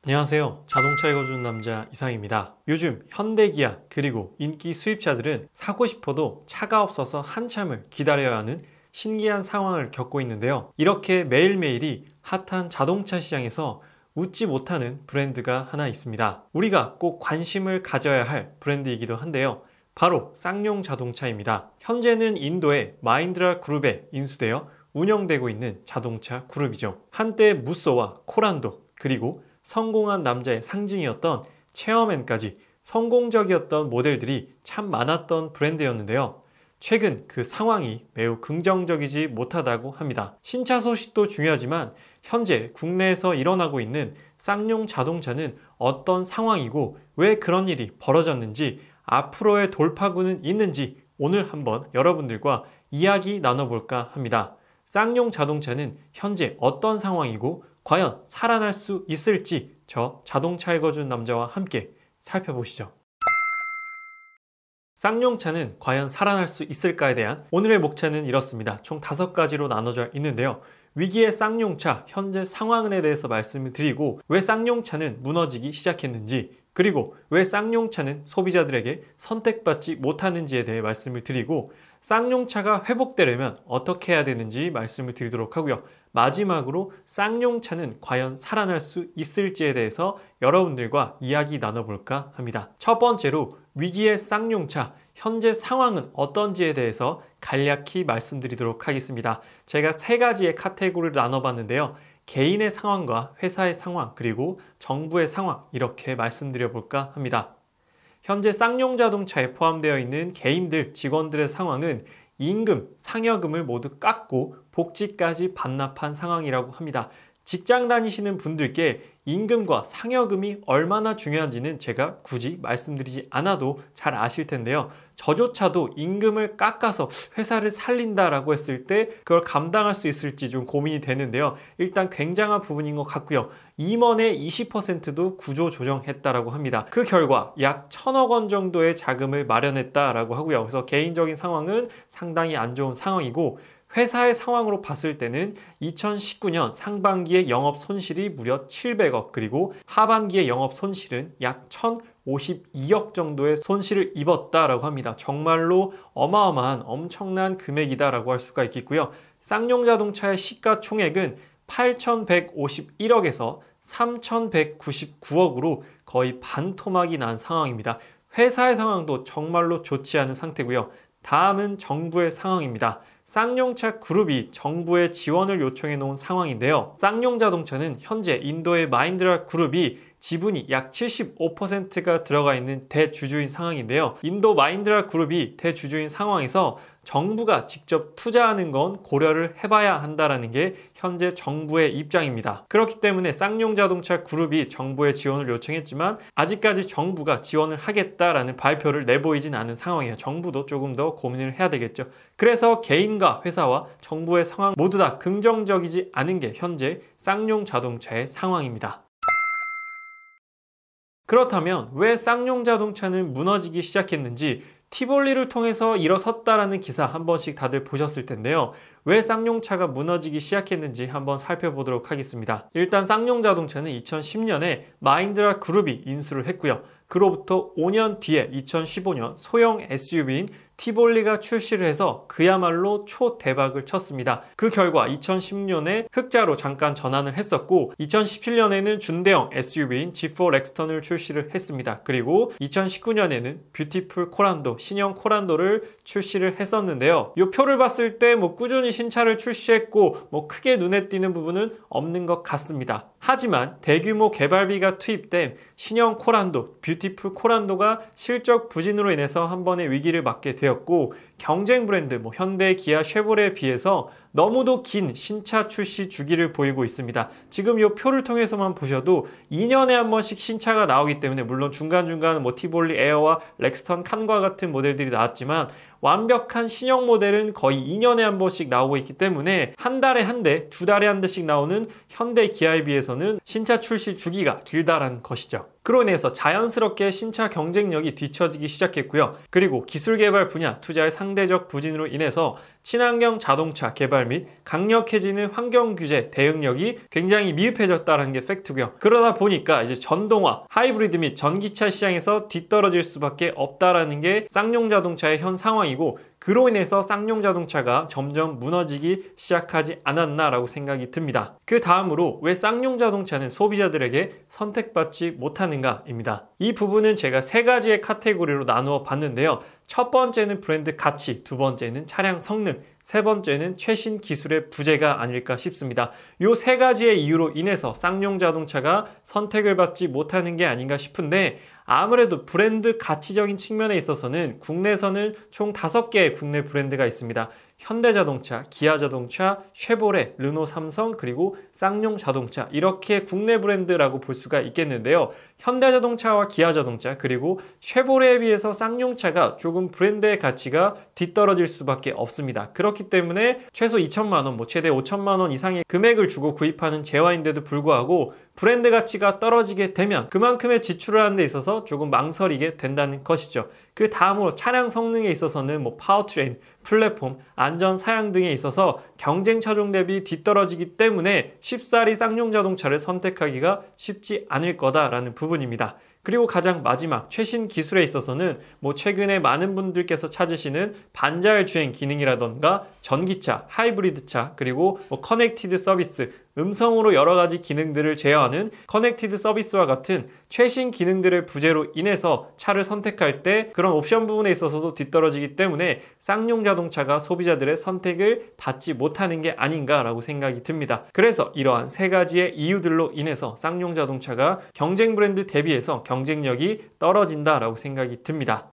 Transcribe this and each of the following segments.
안녕하세요. 자동차 읽어주는 남자 이상입니다. 요즘 현대기아 그리고 인기 수입차들은 사고 싶어도 차가 없어서 한참을 기다려야 하는 신기한 상황을 겪고 있는데요. 이렇게 매일매일이 핫한 자동차 시장에서 웃지 못하는 브랜드가 하나 있습니다. 우리가 꼭 관심을 가져야 할 브랜드이기도 한데요. 바로 쌍용 자동차입니다. 현재는 인도의 마힌드라 그룹에 인수되어 운영되고 있는 자동차 그룹이죠. 한때 무쏘와 코란도 그리고 성공한 남자의 상징이었던 체어맨까지 성공적이었던 모델들이 참 많았던 브랜드였는데요. 최근 그 상황이 매우 긍정적이지 못하다고 합니다. 신차 소식도 중요하지만 현재 국내에서 일어나고 있는 쌍용 자동차는 어떤 상황이고 왜 그런 일이 벌어졌는지 앞으로의 돌파구는 있는지 오늘 한번 여러분들과 이야기 나눠볼까 합니다. 쌍용 자동차는 현재 어떤 상황이고 과연 살아날 수 있을지 저 자동차 읽어준 남자와 함께 살펴보시죠. 쌍용차는 과연 살아날 수 있을까에 대한 오늘의 목차는 이렇습니다. 총 5가지로 나눠져 있는데요. 위기의 쌍용차 현재 상황에 대해서 말씀을 드리고 왜 쌍용차는 무너지기 시작했는지 그리고 왜 쌍용차는 소비자들에게 선택받지 못하는지에 대해 말씀을 드리고 쌍용차가 회복되려면 어떻게 해야 되는지 말씀을 드리도록 하고요. 마지막으로 쌍용차는 과연 살아날 수 있을지에 대해서 여러분들과 이야기 나눠볼까 합니다. 첫 번째로 위기의 쌍용차 현재 상황은 어떤지에 대해서 간략히 말씀드리도록 하겠습니다. 제가 3가지의 카테고리를 나눠봤는데요. 개인의 상황과 회사의 상황 그리고 정부의 상황 이렇게 말씀드려 볼까 합니다. 현재 쌍용 자동차에 포함되어 있는 개인들, 직원들의 상황은 임금, 상여금을 모두 깎고 복지까지 반납한 상황이라고 합니다. 직장 다니시는 분들께 임금과 상여금이 얼마나 중요한지는 제가 굳이 말씀드리지 않아도 잘 아실 텐데요. 저조차도 임금을 깎아서 회사를 살린다라고 했을 때 그걸 감당할 수 있을지 좀 고민이 되는데요. 일단 굉장한 부분인 것 같고요. 임원의 20%도 구조조정했다라고 합니다. 그 결과 약 1,000억 원 정도의 자금을 마련했다라고 하고요. 그래서 개인적인 상황은 상당히 안 좋은 상황이고 회사의 상황으로 봤을 때는 2019년 상반기의 영업 손실이 무려 700억 그리고 하반기의 영업 손실은 약 1,052억 정도의 손실을 입었다라고 합니다. 정말로 어마어마한 엄청난 금액이다라고 할 수가 있겠고요. 쌍용 자동차의 시가총액은 8,151억에서 3,199억으로 거의 반토막이 난 상황입니다. 회사의 상황도 정말로 좋지 않은 상태고요. 다음은 정부의 상황입니다. 쌍용차 그룹이 정부의 지원을 요청해 놓은 상황인데요. 쌍용 자동차는 현재 인도의 마힌드라 그룹이 지분이 약 75%가 들어가 있는 대주주인 상황인데요. 인도 마힌드라 그룹이 대주주인 상황에서 정부가 직접 투자하는 건 고려를 해봐야 한다는 게 현재 정부의 입장입니다. 그렇기 때문에 쌍용 자동차 그룹이 정부의 지원을 요청했지만 아직까지 정부가 지원을 하겠다라는 발표를 내보이진 않은 상황이에요. 정부도 조금 더 고민을 해야 되겠죠. 그래서 개인과 회사와 정부의 상황 모두 다 긍정적이지 않은 게 현재 쌍용 자동차의 상황입니다. 그렇다면 왜 쌍용 자동차는 무너지기 시작했는지 티볼리를 통해서 일어섰다라는 기사 한 번씩 다들 보셨을 텐데요. 왜 쌍용차가 무너지기 시작했는지 한번 살펴보도록 하겠습니다. 일단 쌍용 자동차는 2010년에 마힌드라 그룹이 인수를 했고요. 그로부터 5년 뒤에 2015년 소형 SUV인 티볼리가 출시를 해서 그야말로 초대박을 쳤습니다. 그 결과 2016년에 흑자로 잠깐 전환을 했었고 2017년에는 준대형 SUV인 G4 렉스턴을 출시를 했습니다. 그리고 2019년에는 뷰티풀 코란도, 신형 코란도를 출시를 했었는데요. 이 표를 봤을 때 꾸준히 신차를 출시했고 크게 눈에 띄는 부분은 없는 것 같습니다. 하지만 대규모 개발비가 투입된 신형 코란도, 뷰티풀 코란도가 실적 부진으로 인해서 한 번의 위기를 맞게 되었고 경쟁 브랜드 현대, 기아, 쉐보레에 비해서 너무도 긴 신차 출시 주기를 보이고 있습니다. 지금 이 표를 통해서만 보셔도 2년에 한 번씩 신차가 나오기 때문에 물론 중간중간 티볼리 에어와 렉스턴 칸과 같은 모델들이 나왔지만 완벽한 신형 모델은 거의 2년에 한 번씩 나오고 있기 때문에 한 달에 한 대, 2달에 한 대씩 나오는 현대 기아에 비해서는 신차 출시 주기가 길다라는 것이죠. 그로 인해서 자연스럽게 신차 경쟁력이 뒤처지기 시작했고요. 그리고 기술 개발 분야 투자에 상당히 상대적 부진으로 인해서 친환경 자동차 개발 및 강력해지는 환경 규제 대응력이 굉장히 미흡해졌다는 게 팩트고요. 그러다 보니까 이제 전동화, 하이브리드 및 전기차 시장에서 뒤떨어질 수밖에 없다라는 게 쌍용 자동차의 현 상황이고, 그로 인해서 쌍용 자동차가 점점 무너지기 시작하지 않았나라고 생각이 듭니다. 그 다음으로 왜 쌍용 자동차는 소비자들에게 선택받지 못하는가입니다. 이 부분은 제가 세 가지의 카테고리로 나누어 봤는데요. 첫 번째는 브랜드 가치, 두 번째는 차량 성능, 세 번째는 최신 기술의 부재가 아닐까 싶습니다. 이 세 가지의 이유로 인해서 쌍용 자동차가 선택을 받지 못하는 게 아닌가 싶은데, 아무래도 브랜드 가치적인 측면에 있어서는 국내에서는 총 5개의 국내 브랜드가 있습니다. 현대자동차, 기아자동차, 쉐보레, 르노, 삼성, 그리고 쌍용 자동차, 이렇게 국내 브랜드라고 볼 수가 있겠는데요. 현대자동차와 기아자동차 그리고 쉐보레에 비해서 쌍용차가 조금 브랜드의 가치가 뒤떨어질 수밖에 없습니다. 그렇기 때문에 최소 2천만 원, 최대 5천만 원 이상의 금액을 주고 구입하는 재화인데도 불구하고 브랜드 가치가 떨어지게 되면 그만큼의 지출을 하는 데 있어서 조금 망설이게 된다는 것이죠. 그 다음으로 차량 성능에 있어서는 파워트레인, 플랫폼, 안전 사양 등에 있어서 경쟁 차종 대비 뒤떨어지기 때문에 쉽사리 쌍용 자동차를 선택하기가 쉽지 않을 거다라는 부분입니다. 그리고 가장 마지막 최신 기술에 있어서는 최근에 많은 분들께서 찾으시는 반자율 주행 기능이라던가 전기차, 하이브리드차, 그리고 커넥티드 서비스, 음성으로 여러 가지 기능들을 제어하는 커넥티드 서비스와 같은 최신 기능들의 부재로 인해서 차를 선택할 때 그런 옵션 부분에 있어서도 뒤떨어지기 때문에 쌍용 자동차가 소비자들의 선택을 받지 못하는 게 아닌가라고 생각이 듭니다. 그래서 이러한 세 가지의 이유들로 인해서 쌍용 자동차가 경쟁 브랜드 대비해서 경쟁력이 떨어진다라고 생각이 듭니다.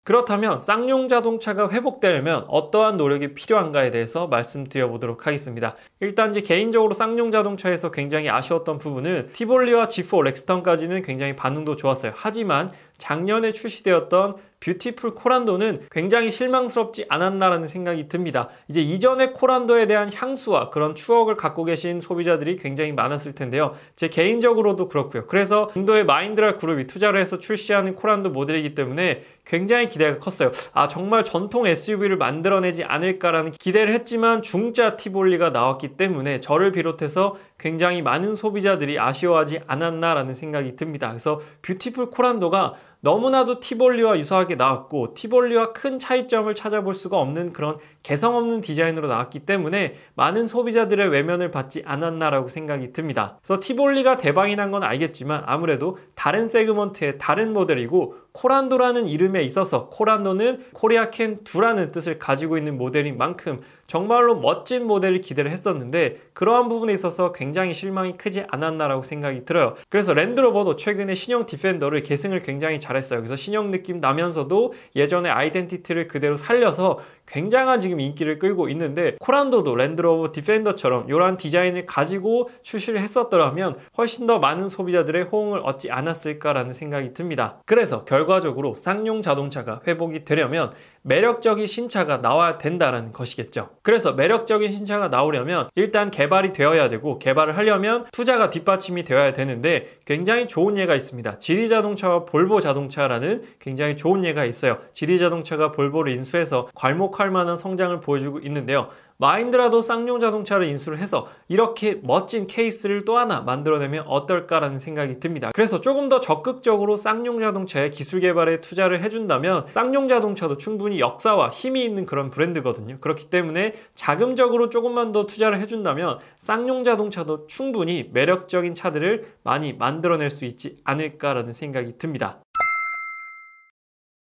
그렇다면 쌍용 자동차가 회복되려면 어떠한 노력이 필요한가에 대해서 말씀드려보도록 하겠습니다. 일단 이제 개인적으로 쌍용 자동차에서 굉장히 아쉬웠던 부분은 티볼리와 G4 렉스턴까지는 굉장히 반응도 좋았어요. 하지만 작년에 출시되었던 뷰티풀 코란도는 굉장히 실망스럽지 않았나라는 생각이 듭니다. 이제 이전의 코란도에 대한 향수와 그런 추억을 갖고 계신 소비자들이 굉장히 많았을 텐데요. 제 개인적으로도 그렇고요. 그래서 인도의 마인드라 그룹이 투자를 해서 출시하는 코란도 모델이기 때문에 굉장히 기대가 컸어요. 정말 전통 SUV를 만들어내지 않을까라는 기대를 했지만 중짜 티볼리가 나왔기 때문에 저를 비롯해서 굉장히 많은 소비자들이 아쉬워하지 않았나라는 생각이 듭니다. 그래서 뷰티풀 코란도가 너무나도 티볼리와 유사하게 나왔고 티볼리와 큰 차이점을 찾아볼 수가 없는 그런 개성 없는 디자인으로 나왔기 때문에 많은 소비자들의 외면을 받지 않았나라고 생각이 듭니다. 그래서 티볼리가 대박이 난 건 알겠지만 아무래도 다른 세그먼트의 다른 모델이고 코란도라는 이름에 있어서 코란도는 코리아 캔 두라는 뜻을 가지고 있는 모델인 만큼 정말로 멋진 모델을 기대를 했었는데 그러한 부분에 있어서 굉장히 실망이 크지 않았나라고 생각이 들어요. 그래서 랜드로버도 최근에 신형 디펜더를 계승을 굉장히 잘했어요. 그래서 신형 느낌 나면서도 예전의 아이덴티티를 그대로 살려서 굉장한 지금 인기를 끌고 있는데 코란도도 랜드로버 디펜더처럼 이러한 디자인을 가지고 출시를 했었더라면 훨씬 더 많은 소비자들의 호응을 얻지 않았을까라는 생각이 듭니다. 그래서 결과적으로 쌍용 자동차가 회복이 되려면 매력적인 신차가 나와야 된다는 것이겠죠. 그래서 매력적인 신차가 나오려면 일단 개발이 되어야 되고 개발을 하려면 투자가 뒷받침이 되어야 되는데 굉장히 좋은 예가 있습니다. 지리자동차와 볼보 자동차라는 굉장히 좋은 예가 있어요. 지리자동차가 볼보를 인수해서 괄목할 만한 성장을 보여주고 있는데요. 마인드라도 쌍용 자동차를 인수를 해서 이렇게 멋진 케이스를 또 하나 만들어내면 어떨까라는 생각이 듭니다. 그래서 조금 더 적극적으로 쌍용 자동차의 기술 개발에 투자를 해준다면 쌍용 자동차도 충분히 역사와 힘이 있는 그런 브랜드거든요. 그렇기 때문에 자금적으로 조금만 더 투자를 해준다면 쌍용 자동차도 충분히 매력적인 차들을 많이 만들어낼 수 있지 않을까라는 생각이 듭니다.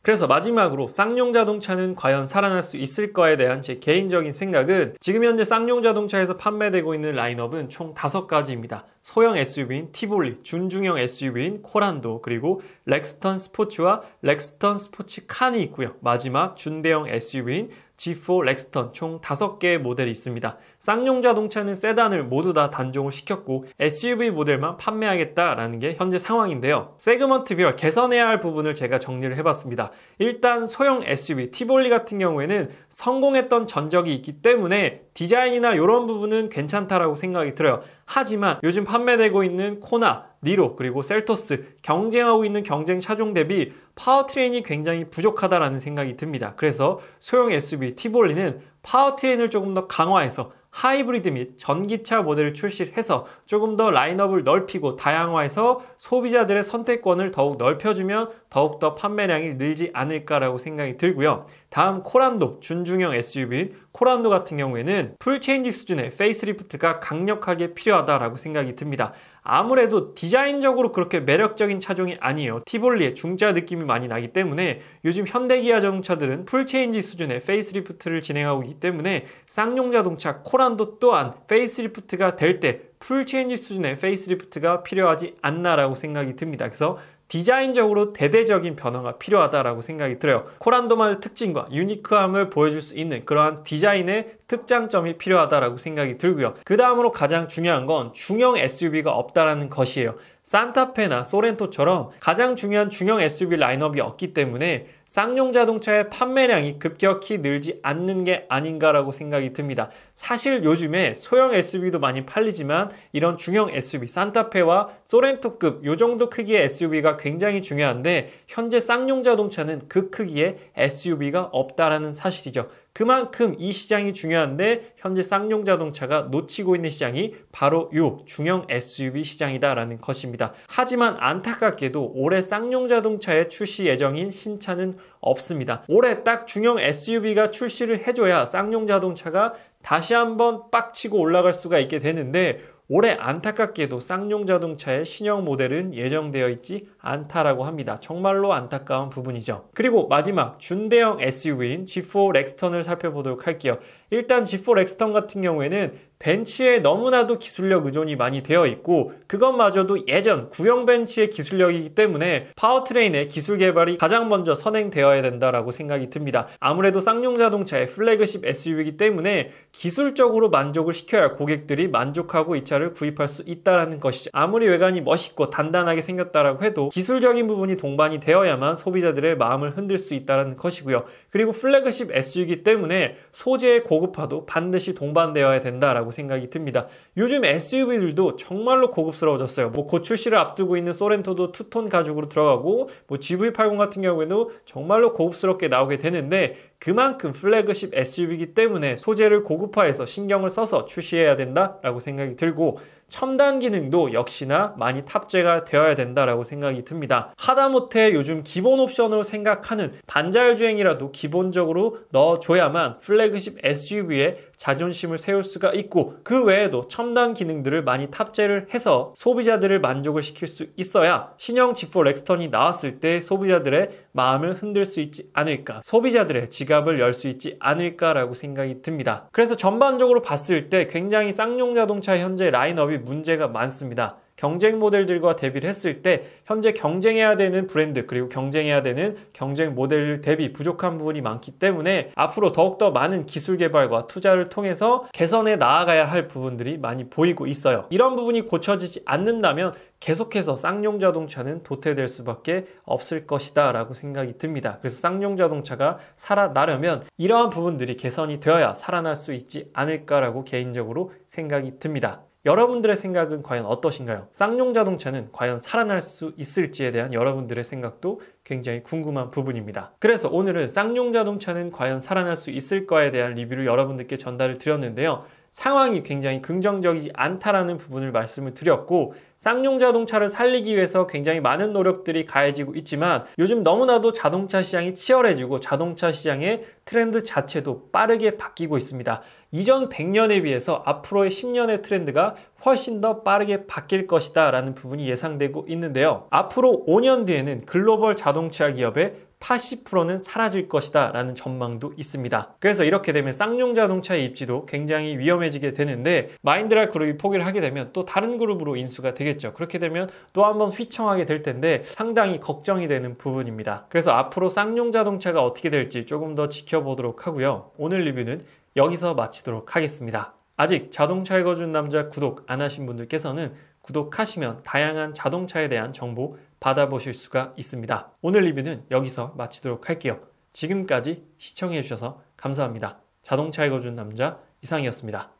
그래서 마지막으로 쌍용 자동차는 과연 살아날 수 있을까에 대한 제 개인적인 생각은 지금 현재 쌍용 자동차에서 판매되고 있는 라인업은 총 5가지입니다. 소형 SUV인 티볼리, 준중형 SUV인 코란도, 그리고 렉스턴 스포츠와 렉스턴 스포츠 칸이 있고요. 마지막 준대형 SUV인 G4 렉스턴 총 5개의 모델이 있습니다. 쌍용 자동차는 세단을 모두 다 단종을 시켰고 SUV 모델만 판매하겠다라는 게 현재 상황인데요. 세그먼트별 개선해야 할 부분을 제가 정리를 해봤습니다. 일단 소형 SUV 티볼리 같은 경우에는 성공했던 전적이 있기 때문에 디자인이나 이런 부분은 괜찮다라고 생각이 들어요. 하지만 요즘 판매되고 있는 코나, 니로, 그리고 셀토스, 경쟁하고 있는 경쟁 차종 대비 파워트레인이 굉장히 부족하다라는 생각이 듭니다. 그래서 소형 SUV 티볼리는 파워트레인을 조금 더 강화해서 하이브리드 및 전기차 모델을 출시해서 조금 더 라인업을 넓히고 다양화해서 소비자들의 선택권을 더욱 넓혀주면 더욱더 판매량이 늘지 않을까라고 생각이 들고요. 다음 코란도, 준중형 SUV 코란도 같은 경우에는 풀체인지 수준의 페이스리프트가 강력하게 필요하다라고 생각이 듭니다. 아무래도 디자인적으로 그렇게 매력적인 차종이 아니에요. 티볼리의 중짜 느낌이 많이 나기 때문에 요즘 현대기아 자동차들은 풀체인지 수준의 페이스리프트를 진행하고 있기 때문에 쌍용 자동차 코란도 또한 페이스리프트가 될 때 풀체인지 수준의 페이스리프트가 필요하지 않나라고 생각이 듭니다. 그래서 디자인적으로 대대적인 변화가 필요하다라고 생각이 들어요. 코란도만의 특징과 유니크함을 보여줄 수 있는 그러한 디자인의 특장점이 필요하다라고 생각이 들고요. 그 다음으로 가장 중요한 건 중형 SUV가 없다라는 것이에요. 산타페나 소렌토처럼 가장 중요한 중형 SUV 라인업이 없기 때문에 쌍용 자동차의 판매량이 급격히 늘지 않는 게 아닌가라고 생각이 듭니다. 사실 요즘에 소형 SUV도 많이 팔리지만 이런 중형 SUV, 산타페와 소렌토급 요 정도 크기의 SUV가 굉장히 중요한데 현재 쌍용 자동차는 그 크기의 SUV가 없다라는 사실이죠. 그만큼 이 시장이 중요한데 현재 쌍용 자동차가 놓치고 있는 시장이 바로 이 중형 SUV 시장이다라는 것입니다. 하지만 안타깝게도 올해 쌍용 자동차의 출시 예정인 신차는 없습니다. 올해 딱 중형 SUV가 출시를 해줘야 쌍용 자동차가 다시 한번 빡치고 올라갈 수가 있게 되는데 올해 안타깝게도 쌍용 자동차의 신형 모델은 예정되어 있지 않다라고 합니다. 정말로 안타까운 부분이죠. 그리고 마지막 준대형 SUV인 G4 렉스턴을 살펴보도록 할게요. 일단 G4 렉스턴 같은 경우에는 벤츠에 너무나도 기술력 의존이 많이 되어 있고 그것마저도 예전 구형 벤츠의 기술력이기 때문에 파워트레인의 기술 개발이 가장 먼저 선행되어야 된다라고 생각이 듭니다. 아무래도 쌍용 자동차의 플래그십 SUV이기 때문에 기술적으로 만족을 시켜야 할 고객들이 만족하고 이 차를 구입할 수 있다는 것이죠. 아무리 외관이 멋있고 단단하게 생겼다라고 해도 기술적인 부분이 동반이 되어야만 소비자들의 마음을 흔들 수 있다는 것이고요. 그리고 플래그십 SUV이기 때문에 소재의 고급화도 반드시 동반되어야 된다라고 생각이 듭니다. 요즘 SUV들도 정말로 고급스러워졌어요. 곧 출시를 앞두고 있는 소렌토도 투톤 가죽으로 들어가고 GV80 같은 경우에도 정말로 고급스럽게 나오게 되는데 그만큼 플래그십 SUV이기 때문에 소재를 고급화해서 신경을 써서 출시해야 된다라고 생각이 들고 첨단 기능도 역시나 많이 탑재가 되어야 된다라고 생각이 듭니다. 하다못해 요즘 기본 옵션으로 생각하는 반자율주행이라도 기본적으로 넣어줘야만 플래그십 SUV의 자존심을 세울 수가 있고 그 외에도 첨단 기능들을 많이 탑재를 해서 소비자들을 만족을 시킬 수 있어야 신형 G4 렉스턴이 나왔을 때 소비자들의 마음을 흔들 수 있지 않을까, 소비자들의 지갑을 열 수 있지 않을까라고 생각이 듭니다. 그래서 전반적으로 봤을 때 굉장히 쌍용 자동차 현재 라인업이 문제가 많습니다. 경쟁 모델들과 대비를 했을 때 현재 경쟁해야 되는 브랜드 그리고 경쟁해야 되는 경쟁 모델 대비 부족한 부분이 많기 때문에 앞으로 더욱더 많은 기술 개발과 투자를 통해서 개선해 나아가야 할 부분들이 많이 보이고 있어요. 이런 부분이 고쳐지지 않는다면 계속해서 쌍용 자동차는 도태될 수밖에 없을 것이다 라고 생각이 듭니다. 그래서 쌍용 자동차가 살아나려면 이러한 부분들이 개선이 되어야 살아날 수 있지 않을까라고 개인적으로 생각이 듭니다. 여러분들의 생각은 과연 어떠신가요? 쌍용 자동차는 과연 살아날 수 있을지에 대한 여러분들의 생각도 굉장히 궁금한 부분입니다. 그래서 오늘은 쌍용 자동차는 과연 살아날 수 있을까에 대한 리뷰를 여러분들께 전달을 드렸는데요. 상황이 굉장히 긍정적이지 않다라는 부분을 말씀을 드렸고 쌍용 자동차를 살리기 위해서 굉장히 많은 노력들이 가해지고 있지만 요즘 너무나도 자동차 시장이 치열해지고 자동차 시장의 트렌드 자체도 빠르게 바뀌고 있습니다. 이전 100년에 비해서 앞으로의 10년의 트렌드가 훨씬 더 빠르게 바뀔 것이다 라는 부분이 예상되고 있는데요. 앞으로 5년 뒤에는 글로벌 자동차 기업의 80%는 사라질 것이다 라는 전망도 있습니다. 그래서 이렇게 되면 쌍용 자동차의 입지도 굉장히 위험해지게 되는데 마인드랄 그룹이 포기를 하게 되면 또 다른 그룹으로 인수가 되겠죠. 그렇게 되면 또 한번 휘청하게 될 텐데 상당히 걱정이 되는 부분입니다. 그래서 앞으로 쌍용 자동차가 어떻게 될지 조금 더 지켜보도록 하고요. 오늘 리뷰는 여기서 마치도록 하겠습니다. 아직 자동차 읽어주는 남자 구독 안 하신 분들께서는 구독하시면 다양한 자동차에 대한 정보 받아보실 수가 있습니다. 오늘 리뷰는 여기서 마치도록 할게요. 지금까지 시청해주셔서 감사합니다. 자동차 읽어주는 남자 이상이었습니다.